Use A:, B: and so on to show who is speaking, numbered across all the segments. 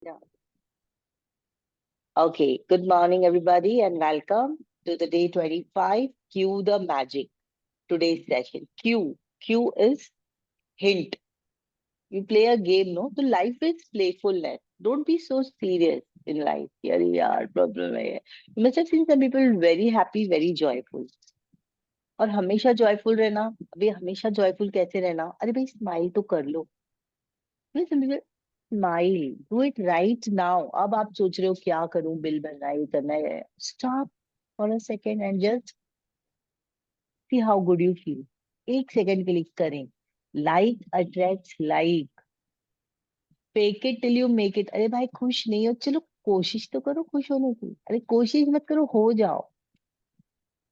A: Yeah. Okay, good morning, everybody, and welcome to the day 25 Cue the Magic. Today's session. Q is hint. You play a game, no? So life is playfulness. Don't be so serious in life. Here we are, problem है. You must have seen some people very happy, very joyful. और हमेशा joyful रहना, अभी हमेशा joyful कैसे रहना? अरे भाई स्माइल तो कर लो. Smile do it right now. अब आप सोच रहे हो क्या करूं, बिल बन रहा है, ये करना है. Stop for a second and just see how good you feel. एक सेकेंड के लिए करें. Like attracts like. Fake it till you make it. अरे भाई खुश नहीं हो, चलो कोशिश तो करो खुश होने की. अरे कोशिश मत करो, हो जाओ.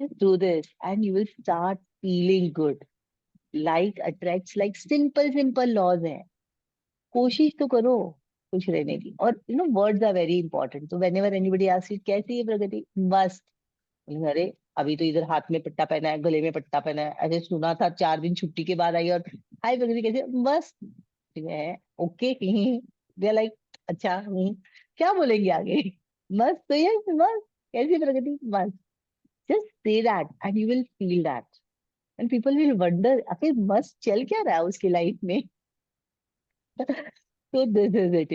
A: Just do this and you will start feeling good. Like attracts like. Simple simple laws है. कोशिश तो करो खुश रहने की. और वर्ड्स आर वेरी इंपॉर्टेंट. तो whenever anybody asks you कैसी है प्रगति, मस्त. बोलेंगे, अरे अभी तो इधर हाथ में पट्टा पहना है, गले में पट्टा पहना है, ऐसे सुना था 4 दिन छुट्टी के बाद आई और हाय प्रगति कैसे, मस्त है. ओके. दे लाइक अच्छा. क्या बोलेंगे आगे. मस्त तो यस मस्त. कैसी प्रगति, मस्त. Just say that and you will feel that. And people will wonder आखिर मस्त चल क्या रहा है उसकी लाइफ में. So this is it,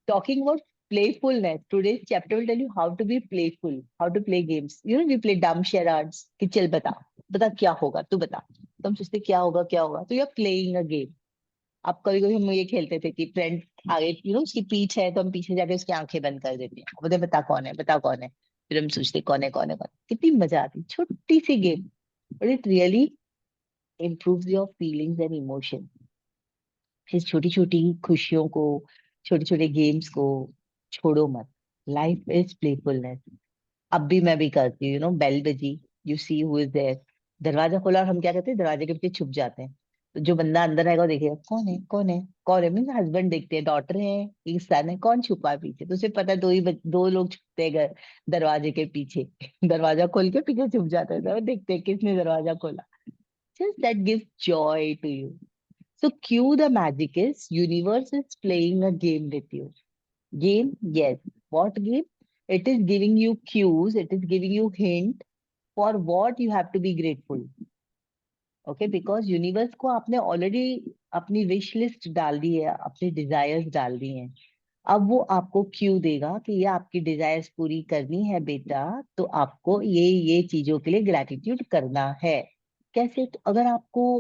A: talking about playfulness. Today's chapter will tell you how to be playful, how to play games. We play dumb charades. कि चल बता, बता क्या होगा, तू बता. तो हम सोचते क्या होगा क्या होगा. तो you are playing a game. अब कभी कभी हम ये खेलते थे कि फ्रेंड आगे, उसकी पीठ है तो हम पीछे जाके उसकी आंखें बंद कर देते हैं. बोलते बता कौन है, बता कौन है. फिर हम सोचते कौन है कौन है कौन है. कितनी मजा आती. छोटी सी game, but it really improves your feelings and emotions. इस छोटी छोटी खुशियों को, छोटे छोटे गेम्स को छोड़ो मत. Life is playfulness. अब भी मैं भी करती हूँ. बेल बजी, you see who is there. दरवाजा खोला और हम क्या करते हैं, दरवाजे के पीछे छुप जाते हैं. तो जो बंदा अंदर आएगा वो देखेगा कौन है कौन है कौन है. मीन्स हस्बैंड देखते हैं, डॉटर है, एक सन है, कौन छुपा है पीछे. तो उसे पता है दो लोग छुपते हैं दरवाजे के पीछे. दरवाजा खोल के पीछे छुप जाते हैं, तो देखते हैं किसने दरवाजा खोला. Just that gives joy to you. So cue the magic is universe is playing a game with you. Game, yes. What game? It is giving you cues. It is giving you hint for what you have to be grateful. Okay, because universe को आपने already अपनी wish list डाल दी है, अपनी desires डाल दी हैं. अब वो आपको क्यू देगा कि ये आपकी डिजायर्स पूरी करनी है बेटा, तो आपको ये चीजों के लिए ग्रेटिट्यूड करना है. कैसे? तो अगर आपको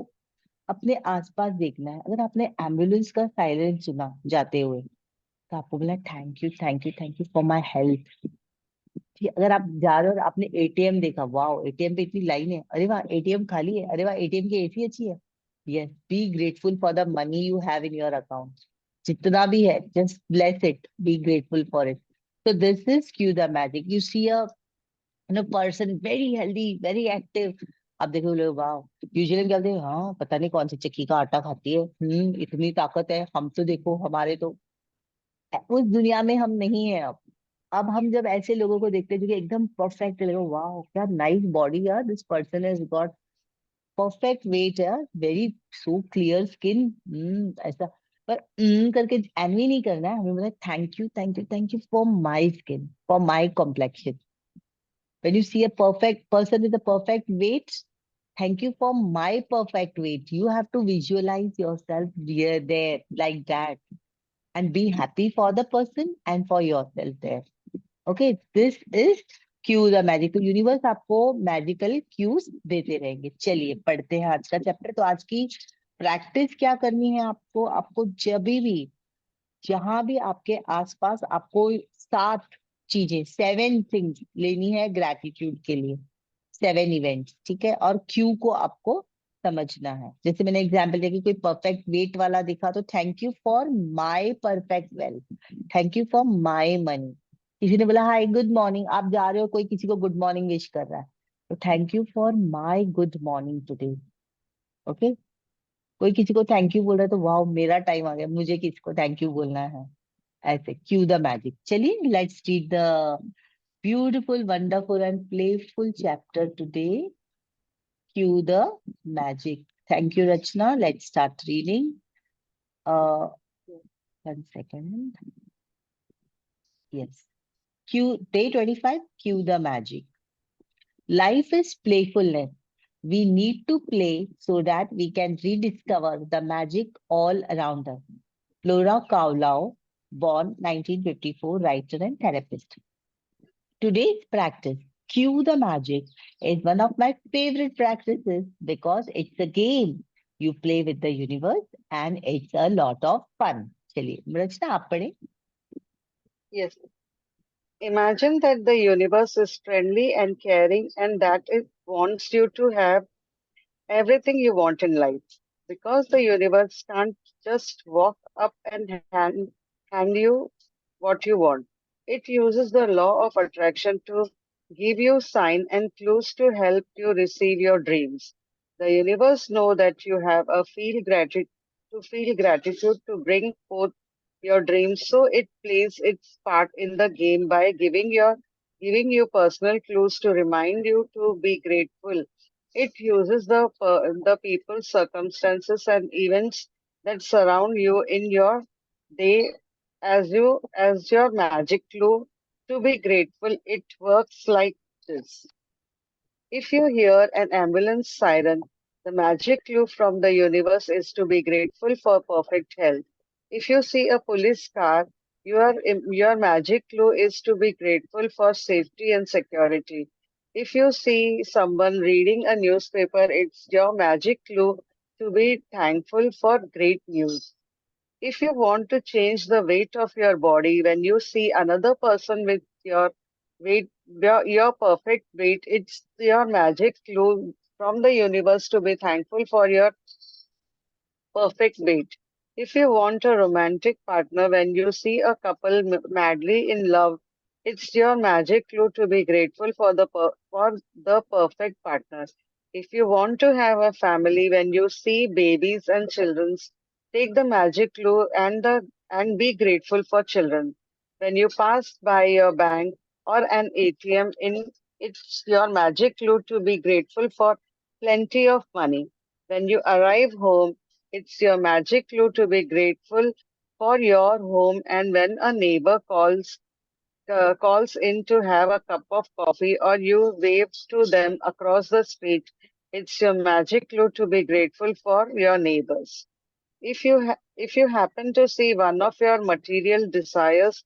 A: अपने आसपास देखना है, अगर आपने एम्बुलेंस का सायरन सुना जाते हुए, तो आपको बोला thank you thank you thank you for my health. ठीक है. अगर आप जा रहे हो और आपने एटीएम देखा, वाह एटीएम पे इतनी लाइन है, अरे वाह एटीएम खाली है, अरे वाह एटीएम की एसी अच्छी है. Yes, B grateful for the money you have in your account. जितना भी है just bless it, B grateful for it. So this is cue the magic. You see a person very healthy, very active. आप देखो लोग, वाह. Usually क्या बोलते हैं, हाँ पता नहीं कौन सी चक्की का आटा खाती है, इतनी ताकत है. हम तो देखो हमारे तो उस दुनिया में हम नहीं है अब. अब हम जब ऐसे लोगों को देखते हैं जो कि एकदम परफेक्ट है, वाह क्या नाइस बॉडी यार, this person has got perfect weight यार, वेरी सो क्लियर स्किन, ऐसा. पर करके एनवी नहीं करना है हमें. बोला thank you thank you thank you for my skin, for my complexion. When you see a perfect person with a perfect weight, thank you for my perfect weight. You have to visualize yourself there like that and be happy for the person and for yourself there. Okay, this is Q the magic. तो universe आपको magical cues देते रहेंगे. चलिए पढ़ते हैं आज का chapter. तो आज की प्रैक्टिस क्या करनी है आपको. आपको जब भी, जहां भी आपके आसपास आपको 7 चीजें, 7 थिंग्स लेनी है ग्रैटिट्यूड के लिए. 7 इवेंट्स, ठीक है. और क्यू को आपको समझना है. जैसे मैंने एग्जाम्पल दिया कि कोई परफेक्ट वेट वाला दिखा तो thank you for my perfect wealth, thank you for my money. किसी ने बोला हाय गुड मॉर्निंग, आप जा रहे हो, कोई किसी को गुड मॉर्निंग विश कर रहा है, तो thank you for my good morning today. Okay. कोई किसी को थैंक यू बोल रहा है तो वाह मेरा टाइम आ गया, मुझे किसको थैंक यू बोलना है. ऐसे क्यू द मैजिक. चलिए let's read the beautiful wonderful and playful chapter today. Cue the magic. Thank you, Rachna. Let's start reading. Uh, 1 second. Yes. Day 25, cue the magic. Life is playfulness. We need to play so that we can rediscover the magic all around us. Laura Kowlow, born 1954, writer and therapist. Today's practice, Cue the Magic, is one of my favorite practices because it's a game. You play with the universe and it's a lot of fun. चलिए रचना आप पढ़े.
B: Yes. Imagine that the universe is friendly and caring and that it wants you to have everything you want in life. Because the universe can't just walk up and hand you what you want. It uses the law of attraction to give you signs and clues to help you receive your dreams. The universe know that you have a feel gratitude to bring forth your dreams, so it plays its part in the game by giving you personal clues to remind you to be grateful. It uses the people, circumstances, and events that surround you in your day as your magic clue to be grateful. It works like this. If you hear an ambulance siren, the magic clue from the universe is to be grateful for perfect health. If you see a police car, your magic clue is to be grateful for safety and security. If you see someone reading a newspaper, it's your magic clue to be thankful for great news. If you want to change the weight of your body when you see another person with your perfect weight, it's your magic clue from the universe to be thankful for your perfect weight. If you want a romantic partner when you see a couple madly in love, it's your magic clue to be grateful for for the perfect partner. If you want to have a family when you see babies and children, take the magic clue and be grateful for children. When you pass by your bank or an ATM, it's your magic clue to be grateful for plenty of money. When you arrive home, it's your magic clue to be grateful for your home. And when a neighbor calls in to have a cup of coffee or you wave to them across the street, it's your magic clue to be grateful for your neighbors. If you happen to see one of your material desires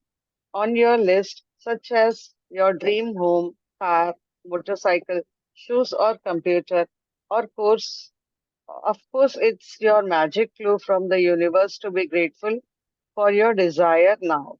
B: on your list, such as your dream home, car, motorcycle, shoes, or computer, or course, of course, it's your magic clue from the universe to be grateful for your desire now.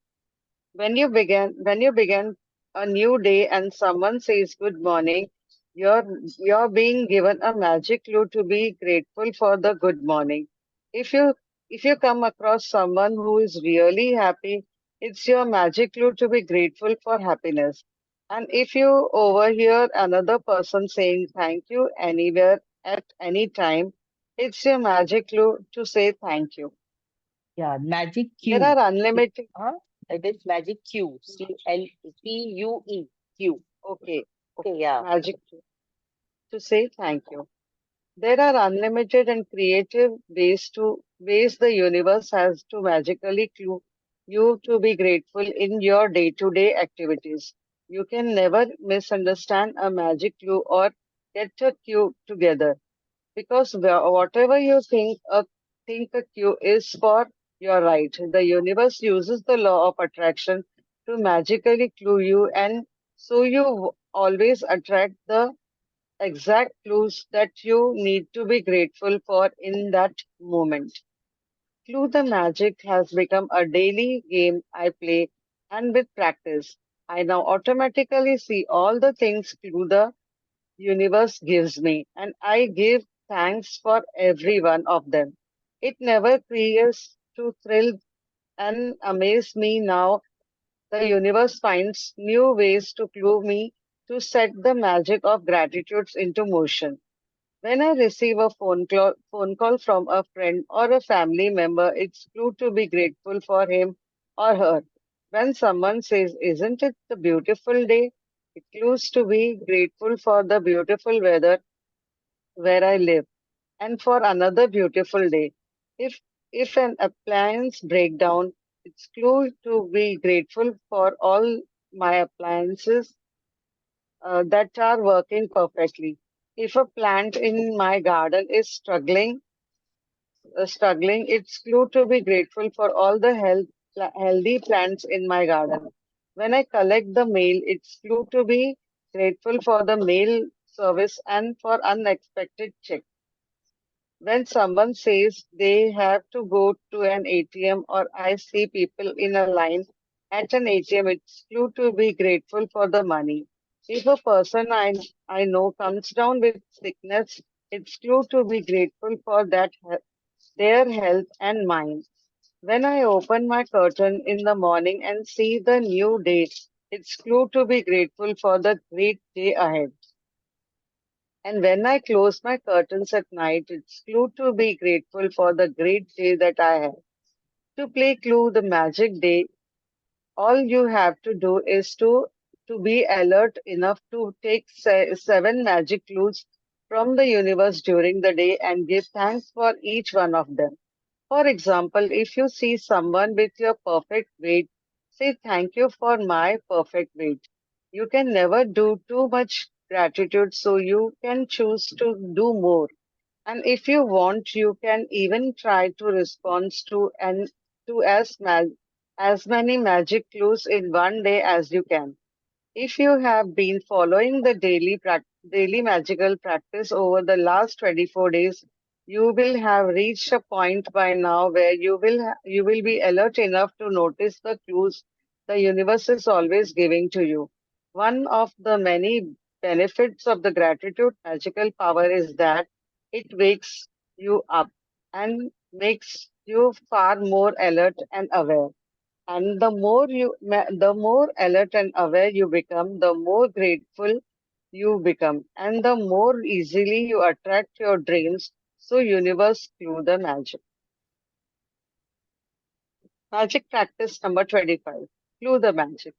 B: When you begin a new day and someone says good morning, you're being given a magic clue to be grateful for the good morning. If you if you come across someone who is really happy, it's your magic clue to be grateful for happiness. And if you overhear another person saying thank you anywhere at any time, it's your magic clue to say thank you.
A: Yeah, magic
B: There
A: cue.
B: are unlimited.
A: Huh? It is magic cue. CLCUE. Cue.
B: Okay,
A: Okay, yeah.
B: magic to say thank you. There are unlimited and creative ways the universe has to magically clue you to be grateful in your day-to-day activities. You can never misunderstand a magic clue or get a cue together because whatever you think a cue is for, you're right. The universe uses the law of attraction to magically clue you, and so you always attract the exact clues that you need to be grateful for in that moment. Clue the Magic has become a daily game I play, and with practice, I now automatically see all the things Clue the universe gives me, and I give thanks for every one of them. It never fails to thrill and amaze me now. The universe finds new ways to clue me to set the magic of gratitudes into motion. When I receive a phone call from a friend or a family member, it's true to be grateful for him or her. When someone says, "Isn't it the beautiful day?" it clues to be grateful for the beautiful weather where I live and for another beautiful day. If if an appliance break down, It's clue to be grateful for all my appliances that are working perfectly. If a plant in my garden is struggling, it's clue to be grateful for all the healthy plants in my garden. When I collect the mail, it's clue to be grateful for the mail service and for unexpected check. When someone says they have to go to an ATM or I see people in a line at an ATM, it's clue to be grateful for the money. If a person I know comes down with sickness, it's clue to be grateful for their health and mine. When I open my curtain in the morning and see the new day, it's clue to be grateful for the great day ahead. And when I close my curtains at night, it's clue to be grateful for the great day that I have. To play Clue the Magic Day, all you have to do is to be alert enough to take seven magic clues from the universe during the day and give thanks for each one of them. For example, if you see someone with your perfect weight, say thank you for my perfect weight. You can never do too much gratitude, so you can choose to do more. And if you want, you can even try to respond to as many magic clues in one day as you can. If you have been following the daily magical practice over the last 24 days, you will have reached a point by now where you will be alert enough to notice the clues the universe is always giving to you. One of the many benefits of the gratitude magical power is that it wakes you up and makes you far more alert and aware. And the more alert and aware you become, the more grateful you become, and the more easily you attract your dreams. So, universe through the magic. Magic practice number 25. Clue the magic.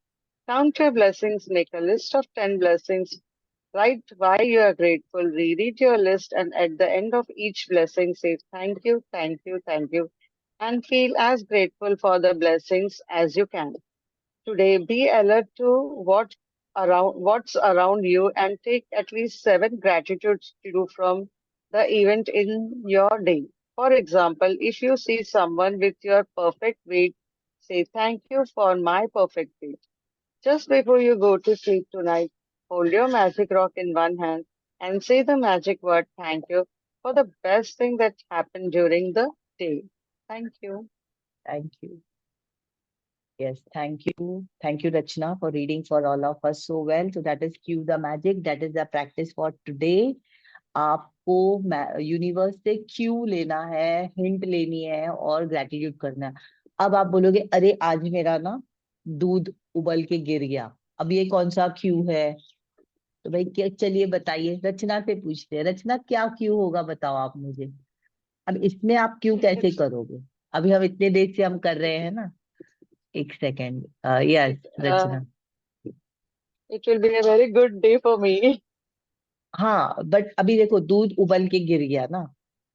B: Count your blessings, make a list of 10 blessings, write why you are grateful, reread your list, and at the end of each blessing, say thank you, thank you, thank you, and feel as grateful for the blessings as you can. Today, be alert to what's around you and take at least seven gratitudes to do from the event in your day. For example, if you see someone with your perfect weight, say thank you for my perfect weight. Just before you go to sleep tonight, hold your magic rock in one hand and say the magic word thank you for the best thing that happened during the day. Thank you.
A: Thank you. Yes, thank you. Thank you, Rachna, for reading for all of us so well. So that is Cue the Magic. That is the practice for today. आपको universe से Q लेना है, hint लेनी है और gratitude करना है. अब आप बोलोगे अरे आज मेरा ना दूध उबल के गिर गया, अब ये कौन सा क्यू है? तो भाई क्या, चलिए बताइए, रचना से पूछते हैं. रचना, क्या क्यू होगा बताओ आप मुझे. अब इसमें आप क्यू कैसे करोगे? अभी हम इतने देर से हम कर रहे हैं ना. एक second. Yes
B: It,
A: Rachna.
B: it will be a very good day for me.
A: हाँ, बट अभी देखो दूध उबल के गिर गया ना,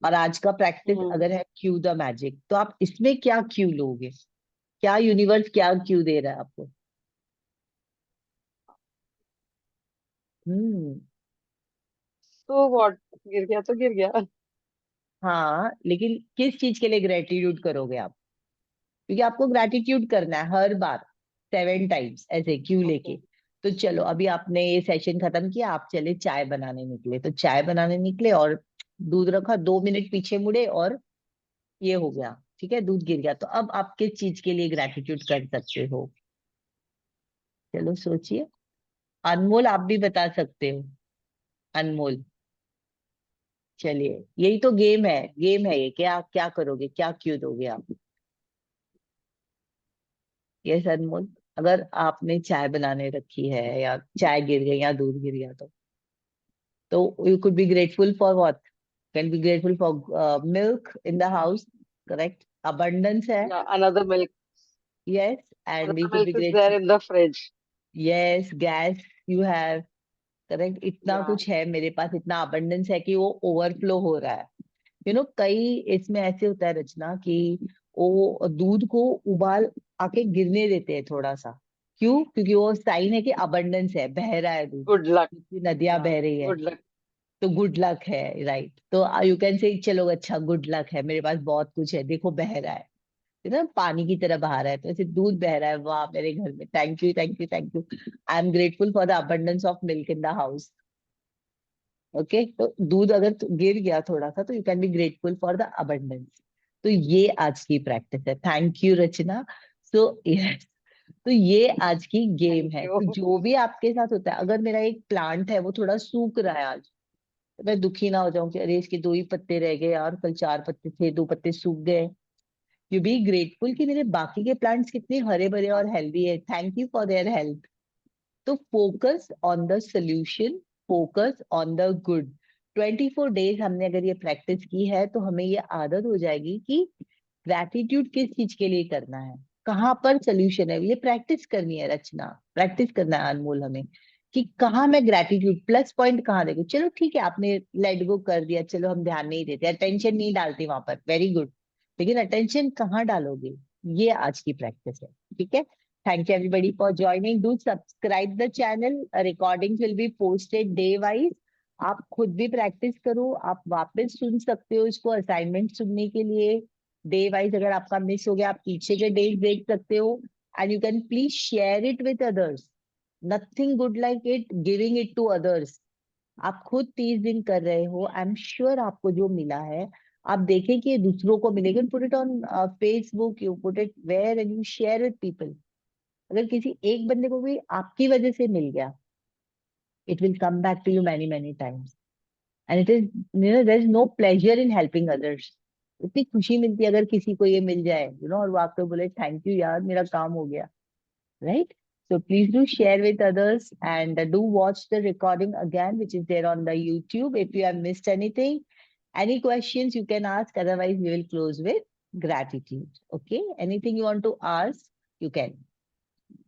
A: और आज का प्रैक्टिस
B: Hmm.
A: अगर है क्यू द मैजिक, तो आप इसमें क्या क्यू लोगे? क्या यूनिवर्स क्या क्यू दे रहा है आपको? हम्म.
B: तो व्हाट गिर गया तो गिर गया.
A: हाँ, लेकिन किस चीज के लिए ग्रेटिट्यूड करोगे आप? क्योंकि आपको ग्रेटिट्यूड करना है हर बार 7 टाइम्स ऐसे क्यू लेके.
B: Okay.
A: तो चलो, अभी आपने ये सेशन खत्म किया, आप चले चाय बनाने निकले, तो चाय बनाने निकले और दूध रखा, 2 मिनट पीछे मुड़े और ये हो गया, ठीक है, दूध गिर गया. तो अब आप किस चीज के लिए ग्रेटिट्यूड कर सकते हो? चलो सोचिए. अनमोल, आप भी बता सकते हो. अनमोल, चलिए, यही तो गेम है. गेम है ये. क्या क्या करोगे, क्या क्यों दोगे आप? यस अनमोल. अगर आपने चाय बनाने रखी है या चाय गिर गई या दूध गिर गया, तो you could be grateful for what? Can be grateful for milk in the house. Correct. Abundance है.
B: Yeah, another milk.
A: Yes. And
B: Another
A: you could
B: milk
A: be
B: is there
A: grateful.
B: in the fridge.
A: Yes, gas you have. Correct. इतना
B: Yeah.
A: कुछ है मेरे पास, इतना abundance है कि वो overflow हो रहा है. कई इसमें ऐसे होता है रचना कि वो दूध को उबाल आके गिरने देते हैं थोड़ा सा। क्यों? क्योंकि वो साइन है कि अबंडेंस है, बह रहा है दूध,
B: Good luck.
A: क्योंकि नदियां
B: Yeah.
A: बह रही है।
B: Good luck.
A: तो गुड लक है, राइट। तो यू कैन से चलो अच्छा गुड लक है, मेरे पास बहुत कुछ है, देखो बह रहा है ना, पानी की तरह बहा रहा है, तो ऐसे दूध बह रहा है, वाह मेरे घर में, thank you thank you thank you, I am grateful for the abundance of milk in the house. Okay, तो दूध अगर गिर गया थोड़ा सा तो you can be grateful for the abundance. तो ये आज की प्रैक्टिस है, thank you Rachna. So yes, तो ये आज की गेम
B: Thank
A: है। तो
B: you.
A: जो भी आपके साथ होता है, अगर मेरा एक प्लांट है वो थोड़ा सूख रहा है आज, तो मैं दुखी ना हो जाऊं कि अरे इसके 2 ही पत्ते रह गए यार, कल 4 पत्ते थे, 2 पत्ते सूख गए। यू बी ग्रेटफुल कि मेरे बाकी के प्लांट्स कितने हरे भरे और हेल्दी है, thank you for their health. तो focus on the solution, focus on the good. 24 days हमने अगर ये प्रैक्टिस की है तो हमें ये आदत हो जाएगी कि ग्रैटिट्यूड किस चीज के लिए करना है, कहाँ पर सोल्यूशन है, ये प्रैक्टिस करनी है रचना, प्रैक्टिस करना है अनमोल हमें, कि कहाँ मैं ग्रैटिट्यूड प्लस पॉइंट कहाँ देखूं। चलो ठीक है, आपने लेट गो कर दिया, चलो हम ध्यान नहीं देते, अटेंशन नहीं डालते वहां पर, वेरी गुड, लेकिन अटेंशन कहाँ डालोगे, ये आज की प्रैक्टिस है। ठीक है, thank you everybody for joining. Do subscribe the channel. Recordings will be posted day wise. आप खुद भी प्रैक्टिस करो, आप वापस सुन सकते हो इसको असाइनमेंट सुनने के लिए। डे वाइज अगर आपका मिस हो गया, आप पीछे के डेज देख सकते हो। And you can please share it with others. Nothing good like it giving it to others. आप खुद 30 दिन कर रहे हो, आई एम श्योर आपको जो मिला है आप देखें कि ये दूसरों को मिलेगा। Put it on Facebook, you put it where and you share with people. अगर किसी एक बंदे को भी आपकी वजह से मिल गया, it will come back to you many many times. And it is, there is no pleasure in helping others. इतनी खुशी मिलती है अगर किसी को ये मिल जाए, और वो आपको बोले थैंक यू यार, मेरा काम हो गया, right. So please do share with others and do watch the recording again, which is there on the YouTube. If you have missed anything, any questions you can ask. Otherwise, we will close with gratitude. Okay. Anything you want to ask, you can.